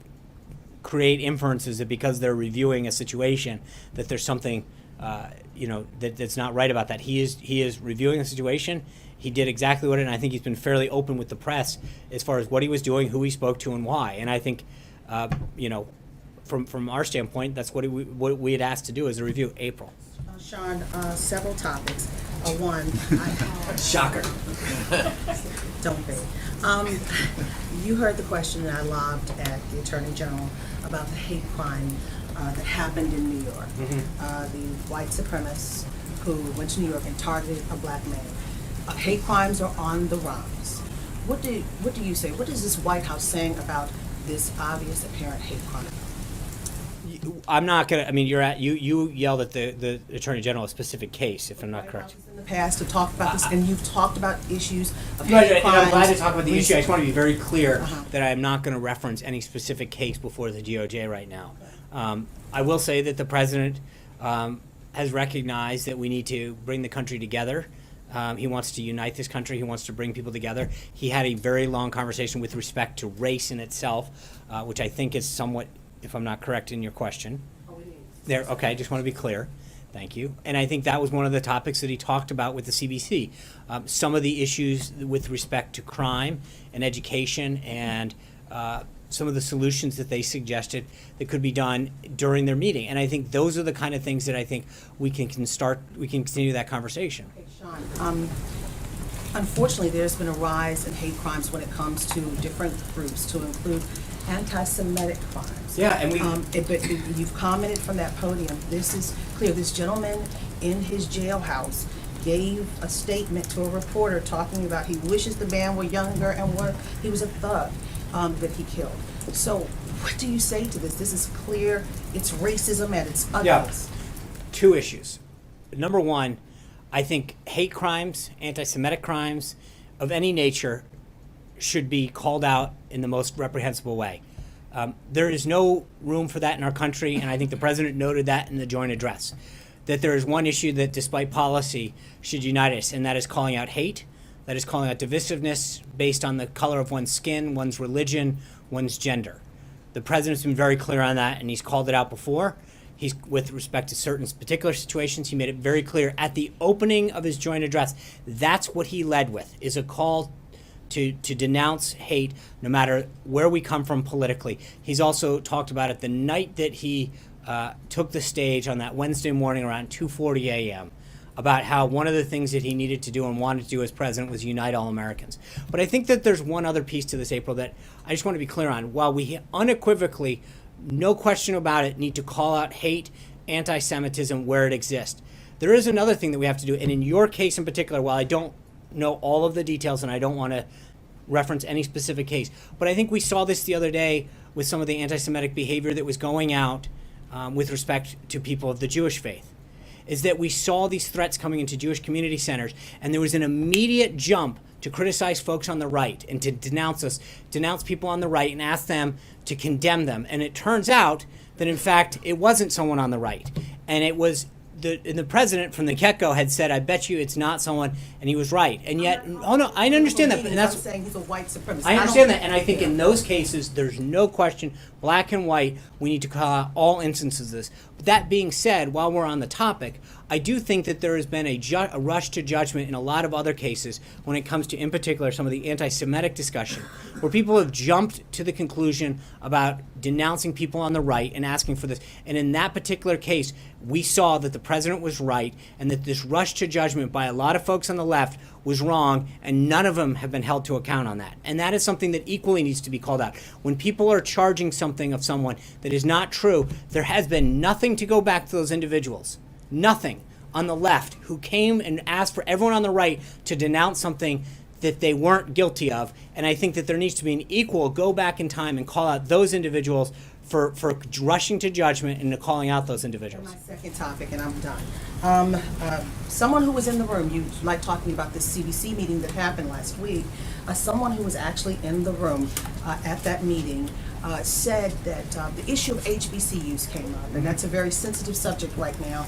create inferences that because they're reviewing a situation that there's something that's not right about that. He is reviewing a situation. He did exactly what, and I think he's been fairly open with the press as far as what he was doing, who he spoke to, and why. And I think from our standpoint, that's what we had asked to do as a review. April. Sean, several topics. One, Shocker. Don't be. You heard the question that I lobbed at the Attorney General about the hate crime that happened in New York. The white supremacist who went to New York and targeted a black man. Hate crimes are on the rise. What do you say? What is this White House saying about this obvious, apparent hate crime? I'm not gonna. I mean, you yelled at the Attorney General a specific case, if I'm not correct. In the past to talk about this, and you've talked about issues of Right, hate and crimes. I'm glad to talk about the issue. I just want to be very clear that I am not going to reference any specific case before the DOJ right now. I will say that the president has recognized that we need to bring the country together. He wants to unite this country. He wants to bring people together. He had a very long conversation with respect to race in itself, which I think is somewhat, if I'm not correct in your question. There, okay, I just want to be clear. Thank you. And I think that was one of the topics that he talked about with the CBC. Some of the issues with respect to crime and education and some of the solutions that they suggested that could be done during their meeting. And I think those are the kind of things that I think we can continue that conversation. Okay, Sean, unfortunately, there's been a rise in hate crimes when it comes to different groups, to include anti-Semitic crimes. Yeah, and we- But you've commented from that podium, this is clear, this gentleman in his jailhouse gave a statement to a reporter talking about he wishes the man were younger and he was a thug that he killed. So what do you say to this? This is clear, it's racism at its utmost. Two issues. Number one, I think hate crimes, anti-Semitic crimes of any nature should be called out in the most reprehensible way. There is no room for that in our country, and I think the president noted that in the joint address, that there is one issue that, despite policy, should unite us, and that is calling out hate, that is calling out divisiveness based on the color of one's skin, one's religion, one's gender. The president's been very clear on that, and he's called it out before. He's, with respect to certain particular situations, he made it very clear at the opening of his joint address. That's what he led with, is a call to denounce hate no matter where we come from politically. He's also talked about it the night that he took the stage on that Wednesday morning around 2:40 a.m. about how one of the things that he needed to do and wanted to do as president was unite all Americans. But I think that there's one other piece to this, April, that I just want to be clear on. While we unequivocally, no question about it, need to call out hate, anti-Semitism where it exists, there is another thing that we have to do. And in your case in particular, while I don't know all of the details and I don't want to reference any specific case, but I think we saw this the other day with some of the anti-Semitic behavior that was going out with respect to people of the Jewish faith, is that we saw these threats coming into Jewish community centers, and there was an immediate jump to criticize folks on the right and to denounce people on the right and ask them to condemn them. And it turns out that, in fact, it wasn't someone on the right. And it was the president from the get-go had said, I bet you it's not someone, and he was right. And yet, oh no, I understand that. And I'm saying he's a white supremacist. I understand that, and I think in those cases, there's no question, black and white, we need to call out all instances of this. But that being said, while we're on the topic, I do think that there has been a rush to judgment in a lot of other cases when it comes to, in particular, some of the anti-Semitic discussion, where people have jumped to the conclusion about denouncing people on the right and asking for this. And in that particular case, we saw that the president was right and that this rush to judgment by a lot of folks on the left was wrong, and none of them have been held to account on that. And that is something that equally needs to be called out. When people are charging something of someone that is not true, there has been nothing to go back to those individuals. Nothing on the left who came and asked for everyone on the right to denounce something that they weren't guilty of. And I think that there needs to be an equal go back in time and call out those individuals for rushing to judgment and calling out those individuals. My second topic, and I'm done. Someone who was in the room, you like talking about this CBC meeting that happened last week, someone who was actually in the room at that meeting said that the issue of HBCUs came up, and that's a very sensitive subject right now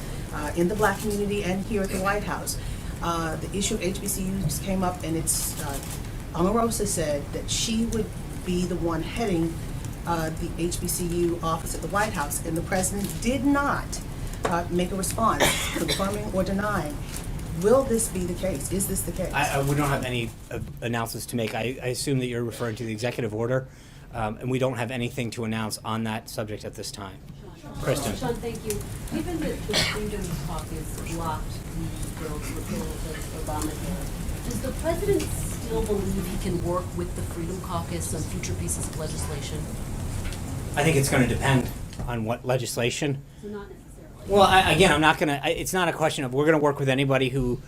in the black community and here at the White House. The issue of HBCUs came up, and it's Omarosa said that she would be the one heading the HBCU office at the White House, and the president did not make a response confirming or denying. Will this be the case? Is this the case? We don't have any announcements to make. I assume that you're referring to the executive order, and we don't have anything to announce on that subject at this time. Kristen. Sean, thank you. Given that the Freedom Caucus blocked the bill to repeal the Obamacare, does the president still believe he can work with the Freedom Caucus on future pieces of legislation? I think it's going to depend on what legislation. So not necessarily. Well, I'm not going to. It's not a question of we're going to work with anybody who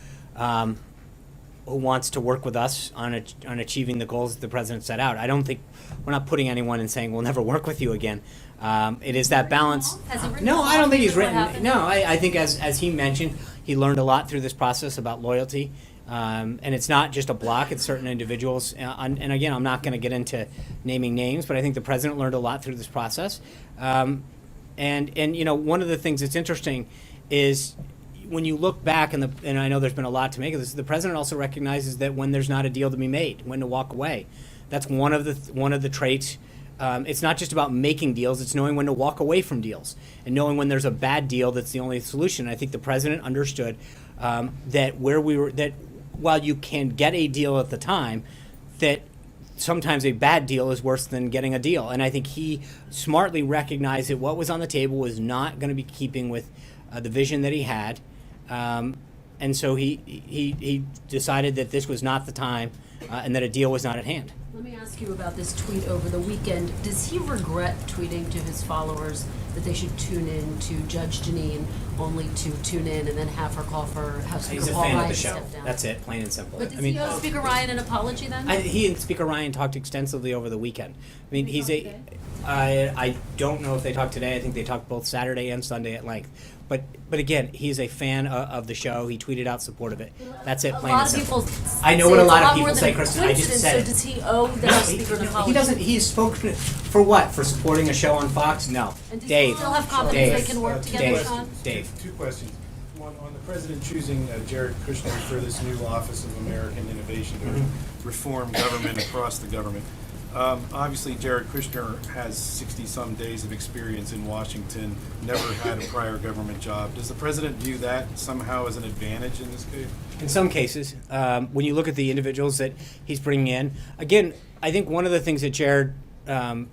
wants to work with us on achieving the goals that the president set out. I don't think we're not putting anyone and saying we'll never work with you again. It is that balance. No, I don't think he's written. No, I think as he mentioned, he learned a lot through this process about loyalty. And it's not just a block, it's certain individuals. And again, I'm not going to get into naming names, but I think the president learned a lot through this process. And you know, one of the things that's interesting is when you look back, and I know there's been a lot to make of this, the president also recognizes that when there's not a deal to be made, when to walk away. That's one of the traits. It's not just about making deals, it's knowing when to walk away from deals and knowing when there's a bad deal that's the only solution. I think the president understood that while you can get a deal at the time, that sometimes a bad deal is worse than getting a deal. And I think he smartly recognized that what was on the table was not going to be keeping with the vision that he had. and so he decided that this was not the time, and that a deal was not at hand. Let me ask you about this tweet over the weekend. Does he regret tweeting to his followers that they should tune in to Judge Jeanine, only to tune in and then have her call for House He's Speaker a Paul fan of Ryan the to show. step down? That's it, plain and simple. But does he owe Speaker Ryan an apology then? He and Speaker Ryan talked extensively over the weekend. I mean, I don't know if they talked today. I think they talked both Saturday and Sunday at length. But again, he's a fan of the show. He tweeted out support of it. That's it, plain and simple. I know what a lot of people say, Kristen. I just said it. So does he owe the House Speaker an apology? He doesn't. He's spoken for what? For supporting a show on Fox? No. And does Dave. he still have confidence they can work together, Sean? Dave. Two questions. One, on the president choosing Jared Kushner for this new Office of American Innovation to reform government across the government. Obviously, Jared Kushner has 60-some days of experience in Washington, never had a prior government job. Does the president view that somehow as an advantage in this case? In some cases, when you look at the individuals that he's bringing in, again, I think one of the things that Jared, and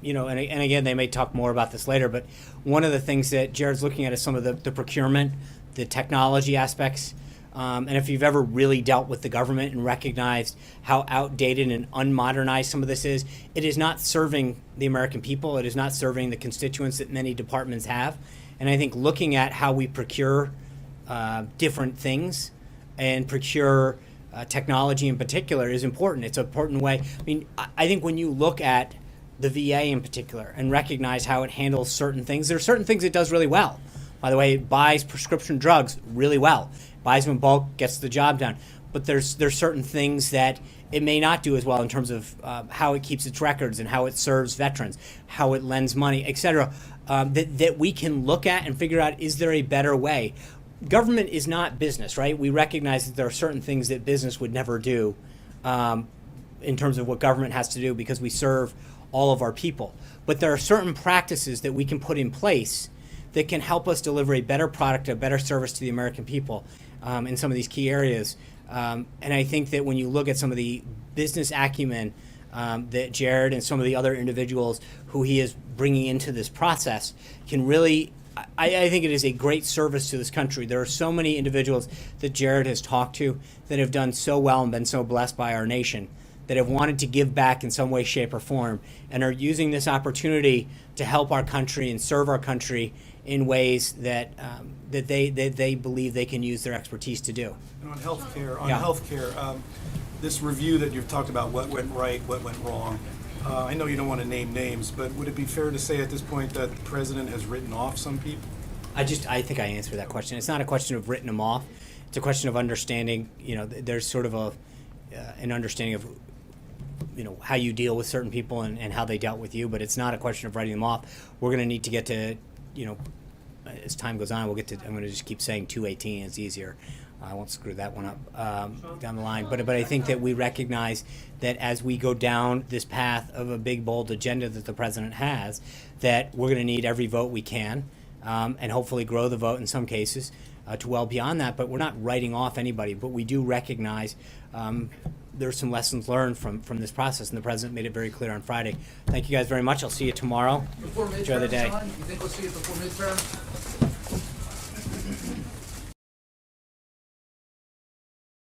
again, they may talk more about this later, but one of the things that Jared's looking at is some of the procurement, the technology aspects. And if you've ever really dealt with the government and recognized how outdated and unmodernized some of this is, it is not serving the American people. It is not serving the constituents that many departments have. And I think looking at how we procure different things and procure technology in particular is important. It's an important way. I mean, I think when you look at the VA in particular and recognize how it handles certain things, there are certain things it does really well. By the way, it buys prescription drugs really well. Buys them in bulk, gets the job done. But there's certain things that it may not do as well in terms of how it keeps its records and how it serves veterans, how it lends money, et cetera, that we can look at and figure out, is there a better way? Government is not business, right? We recognize that there are certain things that business would never do in terms of what government has to do because we serve all of our people. But there are certain practices that we can put in place that can help us deliver a better product, a better service to the American people in some of these key areas. And I think that when you look at some of the business acumen that Jared and some of the other individuals who he is bringing into this process can really, I think it is a great service to this country. There are so many individuals that Jared has talked to that have done so well and been so blessed by our nation, that have wanted to give back in some way, shape, or form, and are using this opportunity to help our country and serve our country in ways that they believe they can use their expertise to do. And on healthcare, this review that you've talked about, what went right, what went wrong. I know you don't want to name names, but would it be fair to say at this point that the president has written off some people? I think I answered that question. It's not a question of written them off. It's a question of understanding. There's sort of an understanding of how you deal with certain people and how they dealt with you, but it's not a question of writing them off. We're going to need to get to, as time goes on, I'm going to just keep saying 218. It's easier. I won't screw that one up down the line. But I think that we recognize that as we go down this path of a big, bold agenda that the president has, that we're going to need every vote we can, and hopefully grow the vote in some cases to well beyond that. But we're not writing off anybody. But we do recognize there's some lessons learned from this process, and the president made it very clear on Friday. Thank you guys very much. I'll see you tomorrow. Enjoy the day. You think we'll see it before midterm?